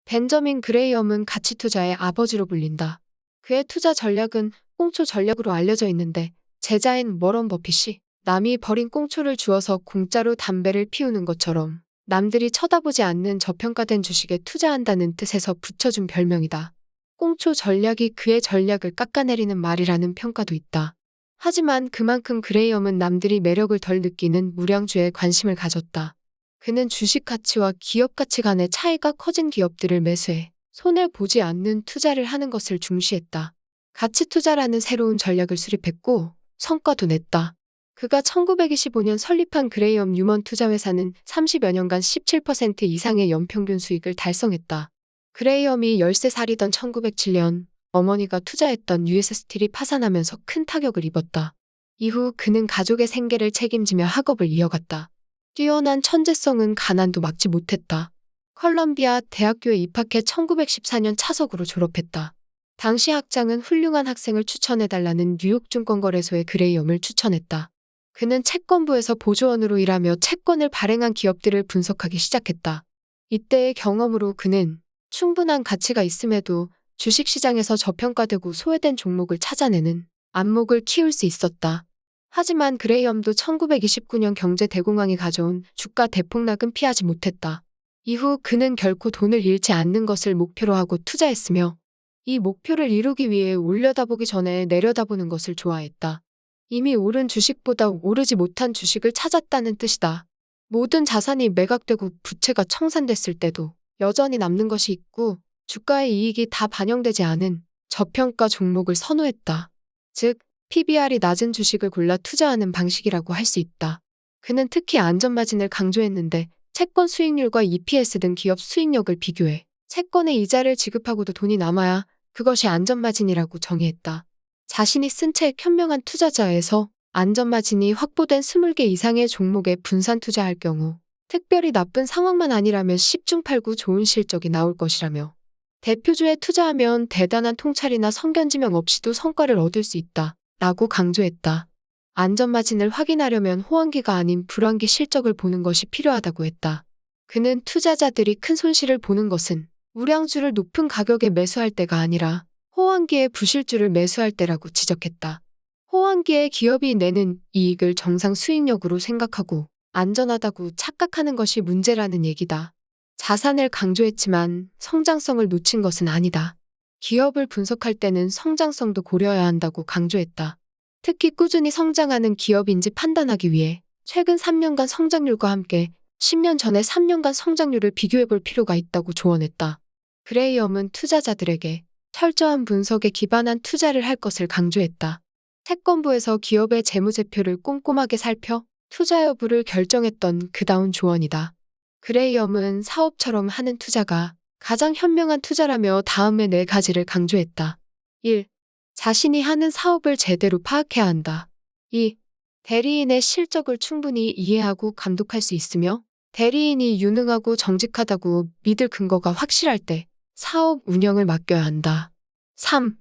벤저민 그레이엄은 가치 투자의 아버지로 불린다. 그의 투자 전략은 꽁초 전략으로 알려져 있는데 제자인 워런 버핏이 남이 버린 꽁초를 주워서 공짜로 담배를 피우는 것처럼 남들이 쳐다보지 않는 저평가된 주식에 투자한다는 뜻에서 붙여준 별명이다. 꽁초 전략이 그의 전략을 깎아내리는 말이라는 평가도 있다. 하지만 그만큼 그레이엄은 남들이 매력을 덜 느끼는 무량주에 관심을 가졌다. 그는 주식 가치와 기업 가치 간의 차이가 커진 기업들을 매수해 손해보지 않는 투자를 하는 것을 중시했다. 가치 투자라는 새로운 전략을 수립했고 성과도 냈다. 그가 1925년 설립한 그레이엄 뉴먼 투자회사는 30여 년간 17% 이상의 연평균 수익을 달성했다. 그레이엄이 13살이던 1907년 어머니가 투자했던 US 스틸이 파산하면서 큰 타격을 입었다. 이후 그는 가족의 생계를 책임지며 학업을 이어갔다. 뛰어난 천재성은 가난도 막지 못했다. 컬럼비아 대학교에 입학해 1914년 차석으로 졸업했다. 당시 학장은 훌륭한 학생을 추천해달라는 뉴욕 증권거래소에 그레이엄을 추천했다. 그는 채권부에서 보조원으로 일하며 채권을 발행한 기업들을 분석하기 시작했다. 이때의 경험으로 그는 충분한 가치가 있음에도 주식시장에서 저평가되고 소외된 종목을 찾아내는 안목을 키울 수 있었다. 하지만 그레이엄도 1929년 경제 대공황이 가져온 주가 대폭락은 피하지 못했다. 이후 그는 결코 돈을 잃지 않는 것을 목표로 하고 투자했으며 이 목표를 이루기 위해 올려다보기 전에 내려다보는 것을 좋아했다. 이미 오른 주식보다 오르지 못한 주식을 찾았다는 뜻이다. 모든 자산이 매각되고 부채가 청산됐을 때도 여전히 남는 것이 있고 주가의 이익이 다 반영되지 않은 저평가 종목을 선호했다. 즉, PBR이 낮은 주식을 골라 투자하는 방식이라고 할 수 있다. 그는 특히 안전마진을 강조했는데 채권 수익률과 EPS 등 기업 수익력을 비교해 채권의 이자를 지급하고도 돈이 남아야 그것이 안전마진이라고 정의했다. 자신이 쓴 책 현명한 투자자에서 안전마진이 확보된 20개 이상의 종목에 분산 투자할 경우 특별히 나쁜 상황만 아니라면 10중 8구 좋은 실적이 나올 것이라며 대표주에 투자하면 대단한 통찰이나 성견지명 없이도 성과를 얻을 수 있다. 라고 강조했다. 안전마진을 확인하려면 호황기가 아닌 불황기 실적을 보는 것이 필요하다고 했다. 그는 투자자들이 큰 손실을 보는 것은 우량주를 높은 가격에 매수할 때가 아니라 호황기에 부실주를 매수할 때라고 지적했다. 호황기에 기업이 내는 이익을 정상 수익력으로 생각하고 안전하다고 착각하는 것이 문제라는 얘기다. 자산을 강조했지만 성장성을 놓친 것은 아니다. 기업을 분석할 때는 성장성도 고려해야 한다고 강조했다. 특히 꾸준히 성장하는 기업인지 판단하기 위해 최근 3년간 성장률과 함께 10년 전의 3년간 성장률을 비교해 볼 필요가 있다고 조언했다. 그레이엄은 투자자들에게 철저한 분석에 기반한 투자를 할 것을 강조했다. 채권부에서 기업의 재무제표를 꼼꼼하게 살펴 투자 여부를 결정했던 그다운 조언이다. 그레이엄은 사업처럼 하는 투자가 가장 현명한 투자라며 다음의 4가지를 강조했다. 1. 자신이 하는 사업을 제대로 파악해야 한다. 2. 대리인의 실적을 충분히 이해하고 감독할 수 있으며 대리인이 유능하고 정직하다고 믿을 근거가 확실할 때 사업 운영을 맡겨야 한다. 3.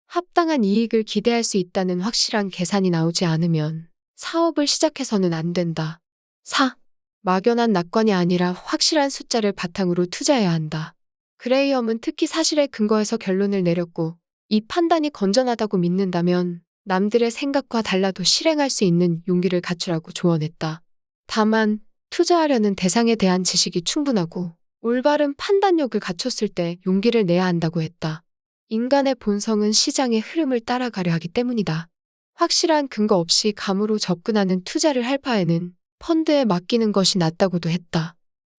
합당한 이익을 기대할 수 있다는 확실한 계산이 나오지 않으면 사업을 시작해서는 안 된다. 4. 막연한 낙관이 아니라 확실한 숫자를 바탕으로 투자해야 한다. 그레이엄은 특히 사실에 근거해서 결론을 내렸고 이 판단이 건전하다고 믿는다면 남들의 생각과 달라도 실행할 수 있는 용기를 갖추라고 조언했다. 다만 투자하려는 대상에 대한 지식이 충분하고 올바른 판단력을 갖췄을 때 용기를 내야 한다고 했다. 인간의 본성은 시장의 흐름을 따라가려 하기 때문이다. 확실한 근거 없이 감으로 접근하는 투자를 할 바에는 펀드에 맡기는 것이 낫다고도 했다.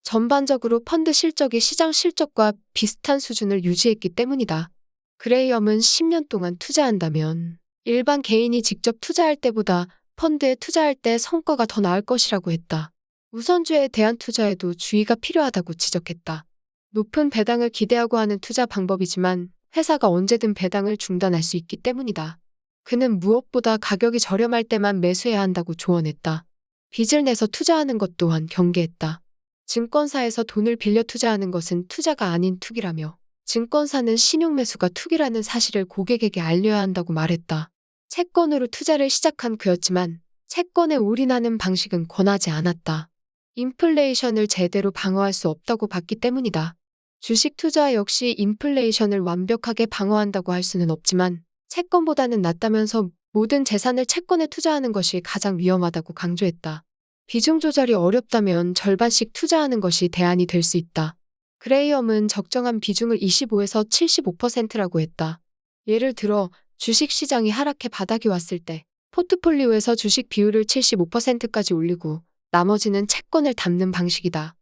전반적으로 펀드 실적이 시장 실적과 비슷한 수준을 유지했기 때문이다. 그레이엄은 10년 동안 투자한다면 일반 개인이 직접 투자할 때보다 펀드에 투자할 때 성과가 더 나을 것이라고 했다. 우선주에 대한 투자에도 주의가 필요하다고 지적했다. 높은 배당을 기대하고 하는 투자 방법이지만 회사가 언제든 배당을 중단할 수 있기 때문이다. 그는 무엇보다 가격이 저렴할 때만 매수해야 한다고 조언했다. 빚을 내서 투자하는 것 또한 경계했다. 증권사에서 돈을 빌려 투자하는 것은 투자가 아닌 투기라며 증권사는 신용매수가 투기라는 사실을 고객에게 알려야 한다고 말했다. 채권으로 투자를 시작한 그였지만 채권에 올인하는 방식은 권하지 않았다. 인플레이션을 제대로 방어할 수 없다고 봤기 때문이다. 주식 투자 역시 인플레이션을 완벽하게 방어한다고 할 수는 없지만 채권보다는 낫다면서 모든 재산을 채권에 투자하는 것이 가장 위험하다고 강조했다. 비중 조절이 어렵다면 절반씩 투자하는 것이 대안이 될 수 있다. 그레이엄은 적정한 비중을 25에서 75%라고 했다. 예를 들어 주식 시장이 하락해 바닥이 왔을 때 포트폴리오에서 주식 비율을 75%까지 올리고 나머지는 채권을 담는 방식이다.